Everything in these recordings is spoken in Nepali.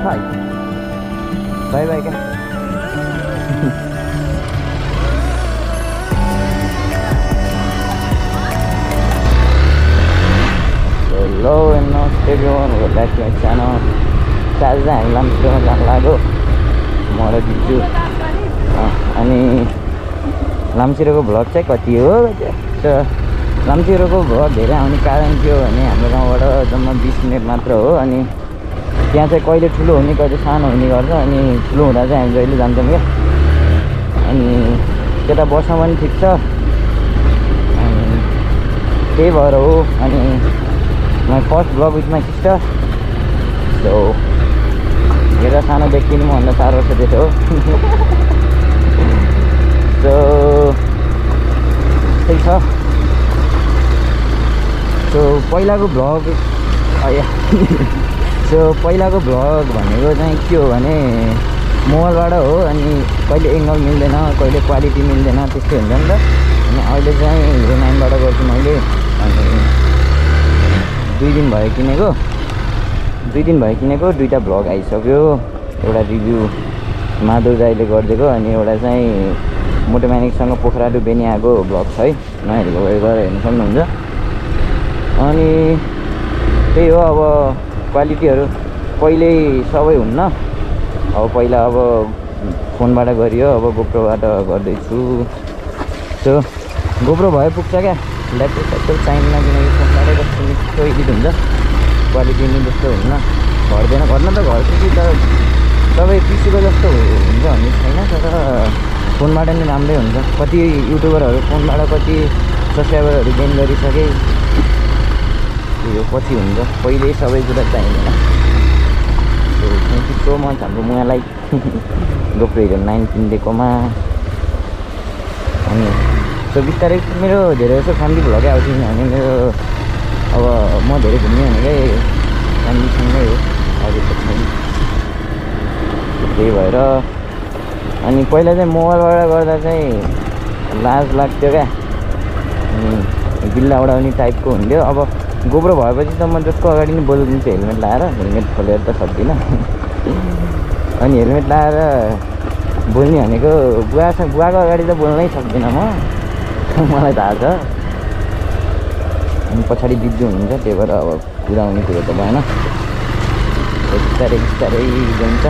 वाइफाई बाई बाई क्या हेलो नमस्ते everyone welcome back to my channel. आज चाहिँ हामी लामसिरोमा जान लाग्यो म र दिजु। अनि लामसिरोको भ्लग चाहिँ कति हो लामसिरोको भ्लग धेरै आउने कारण के हो भने हाम्रो गाउँबाट जम्मा 20 मिनट मात्र हो। अनि त्यहाँ चाहिँ कहिले ठुलो हुने कहिले सानो हुने गर्छ। अनि ठुलो हुँदा चाहिँ हामी जहिले जान्छौँ क्या। अनि त्यता बस्न पनि ठिक छ। अनि त्यही भएर हो। अनि my first vlog with my sister. So हेरेर सानो देखिनु मभन्दा 4 वर्ष जेठो हो। सो त्यही छ। सो पहिलाको भ्लग पहिलाको भ्लग भनेको चाहिँ के हो भने मोबाइलबाट हो। अनि कहिले एङ्गल मिल्दैन, कहिले क्वालिटी मिल्दैन, त्यस्तै हुन्छ नि त। अनि अहिले चाहिँ Hero9बाट गर्छु मैले। अनि 2 दिन भयो किनेको 2टा भ्लग आइसक्यो। एउटा रिभ्यू 𝒂𝒊𝒂𝒍 गरिदिएको, अनि एउटा चाहिँ मोटोम्यानिकसँग 𝒂𝒂💊𝒂𝒏को भ्लग छ है, नहेरेको भए गएर हेर्नु सक्नुहुन्छ। अनि त्यही हो। अब क्वालिटीहरू पहिल्यै सबै हुन्न। अब पहिला अब फोनबाट गरियो, अब गोप्रोबाट गर्दैछु। सो गोप्रो भए पुग्छ क्या, ल्यापटप चाहिँदैन किनकि फोनबाटै कस्तो मिठो एडिट हुन्छ, क्वालिटी नि जस्तो हुन्न। घट्न त घट्छ कि तर सबै पिसीको जस्तो हुन्छ भन्ने छैन। तर फोनबाट नि राम्रै हुन्छ। कति युट्युबरहरू फोनबाट कति सब्सक्राइबरहरू गेन गरिसके, यो पछि हुन्छ। पहिल्यै सबै कुरा चाहिँदैन। थ्याङ्क यू सो मच हाम्रो मुवालाई गोप्रो Hero9 किनिदिएकोमा। अनि त्यो बिस्तारै मेरो धेरै जस्तो फ्यामिली भ्लगै आउँछ किनभने मेरो अब म धेरै घुम्ने भनेकै फ्यामिलीसँगै हो अझै त छैन। त्यही भएर अनि पहिला चाहिँ मोबाइलबाट गर्दा चाहिँ लाज लाग्थ्यो क्या। अनि बिल्ला उडाउने टाइपको हुन्थ्यो। अब गोप्रो भएपछि त म जसको अगाडि नै बोलिदिन्छु हेलमेट लाएर, हेलमेट खोलेर त सक्दिनँ। अनि हेलमेट लाएर बोल्ने भनेको बुवाको अगाडि त बोल्नै सक्दिनँ मलाई थाहा छ। अनि पछाडि दिजु हुनुहुन्छ, त्यही भएर अब कुदाउने कुरो त भएन। बिस्तारै बिस्तारै जान्छ।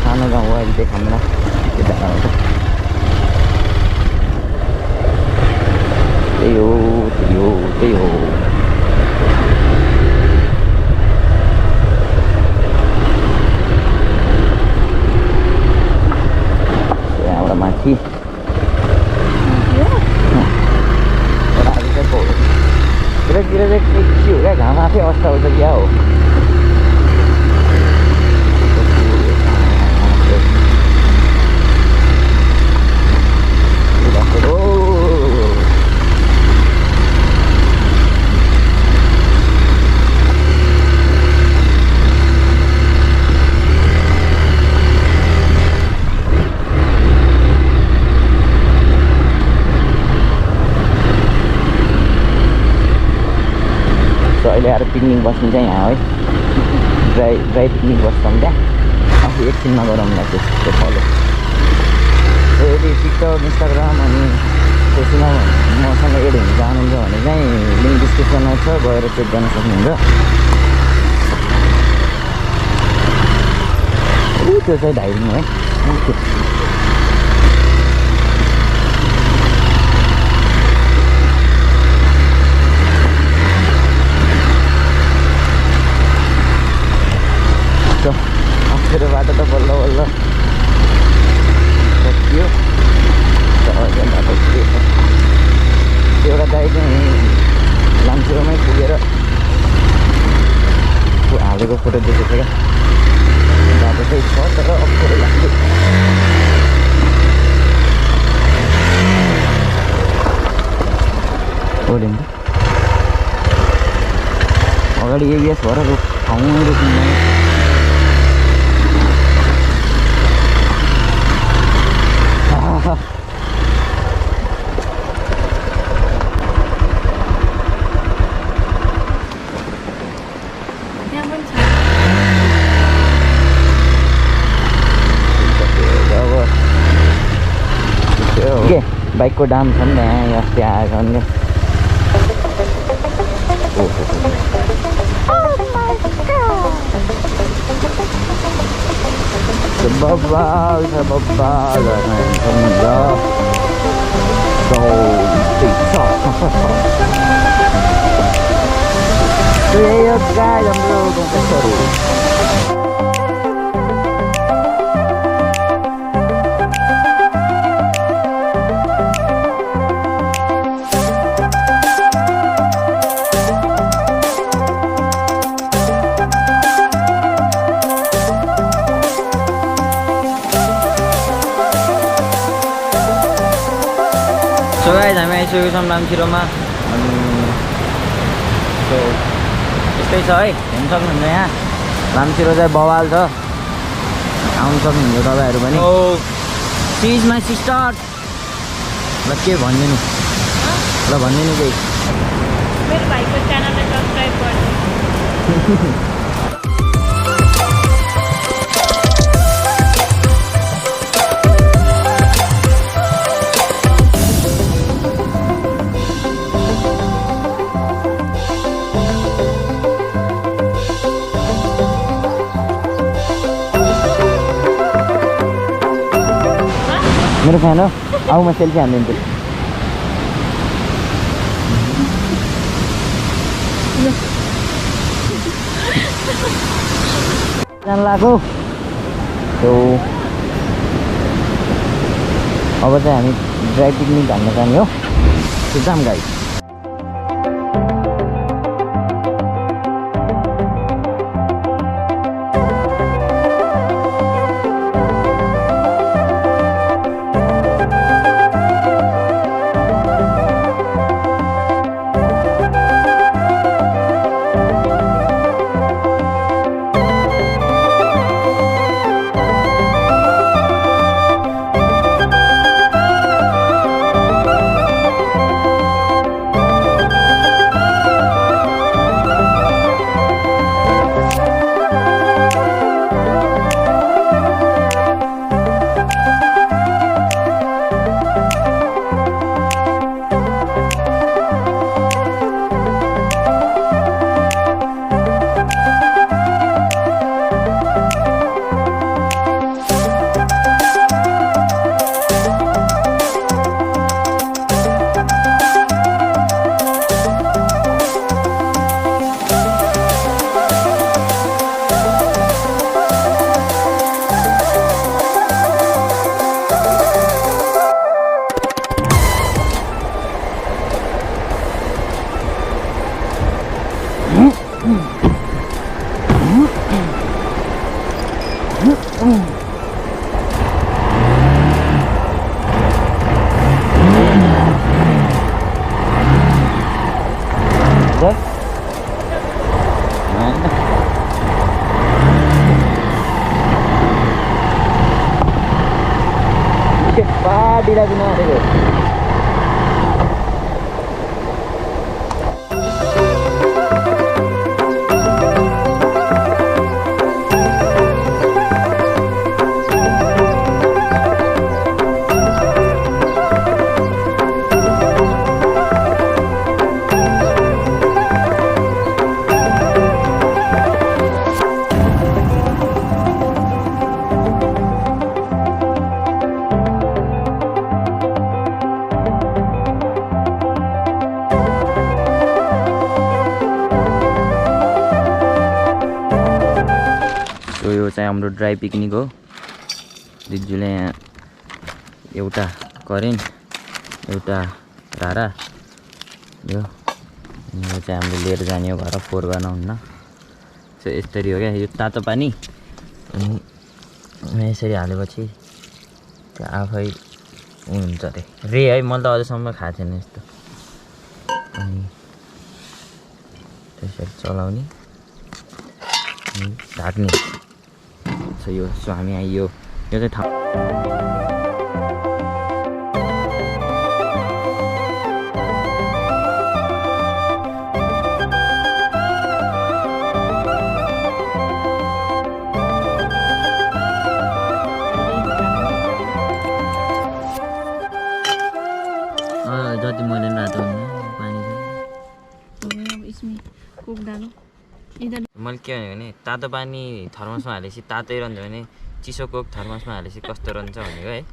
सानो गाउँ हो अहिले देखाउँदैन त्यता आउँछ। त्यही हो। यहाँबाट माथि यतातिर चाहिँ के हो क्या, घाम आफै अवस्था आउँछ क्या हो। अहिले आएर पिकनिक बस्नु चाहिँ यहाँ है, ड्राई पिकनिक बस्छौँ क्या। आफू एकछिनमा गरौँला त्यो फलो। यदि टिकटक इन्स्टाग्राम अनि त्यसमा मसँग एड हुन चाहनुहुन्छ भने चाहिँ लिङ्क डिस्क्रिप्सनमा छ, गएर चेक गर्न सक्नुहुन्छ। त्यो चाहिँ धाइरिङ है। अप्ठ्यारो बाटो त बल्ल सकियो। एउटा दाइ चाहिँ लामसिरोमै पुगेर हाल झरेको फोटो देखेको थियो क्या बाटो चाहिँ छ तर अप्ठ्यारो लाग्यो ओडिन्छ अगाडि एबिएस भएर ठाउँमै रोकिँदैन बाइकको दाम छ नि त यहाँ अस्ति आएको नि बब्बाल छ बब्बाल यही हो गाइस हाम्रो गाउँको सो गाइस हामी आइसकेको छौँ 𝑚𝒉𝒂𝒏 अनि सो यस्तै छ है हेर्नु सक्नुहुन्छ यहाँ 𝑚𝒉𝒂𝒏 चाहिँ बवाल छ आउनु सक्नुहुन्छ तपाईँहरू पनि सी इज माई सिस्टर ल के भनिदिनु ल भनिदिनु केही मेरो भाइको च्यानललाई सब्स्क्राइब गर्नु मेरो फ्यान हो आऊ म सेल्फी हान्दिन्छु जान लाग्यो अब चाहिँ हामी ड्राई पिकनिक हान्न जाने हो जाम गाइस ढिला दिन आएको चाहिँ हाम्रो ड्राई पिकनिक हो दिजुले यहाँ एउटा करेन्ट एउटा धारा यो चाहिँ हामीले लिएर जाने हो घर फोहोर गर्न हुन्न सो यसरी हो क्या यो तातो पानी अनि यसरी हालेपछि त्यो आफै हुन्छ अरे रे है मैले त अझसम्म खाएको थिएन यस्तो अनि त्यसरी चलाउने अनि ढाक्ने सो यो सो हामी यो चाहिँ ठाउँ जति मैले रातो पानी मैले के भने तातो पानी थर्मसमा हालेपछि तातै रहन्छ भने चिसो कोक थर्मसमा हालेपछि कस्तो रहन्छ भनेको है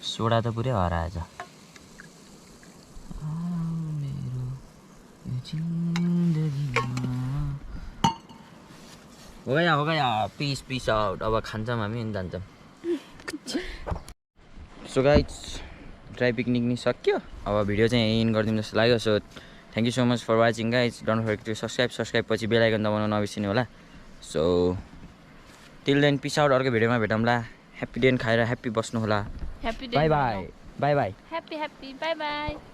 सोडा त पुरै हराएछ हो गया पिस आउट अब खान्छौँ हामी अनि जान्छौँ सो गाइज ड्राई पिकनिक नि सक्यो अब भिडियो चाहिँ यही इन गरिदिउँ जस्तो लाग्यो so thank you so much for watching guys don't forget to subscribe पछि बेल आइकन दबाउन नबिर्सिनु होला so till then peace out अर्को भिडियोमा भेटौँला ह्याप्पी डेन खाएर ह्याप्पी बस्नु होला happy bye bye happy bye by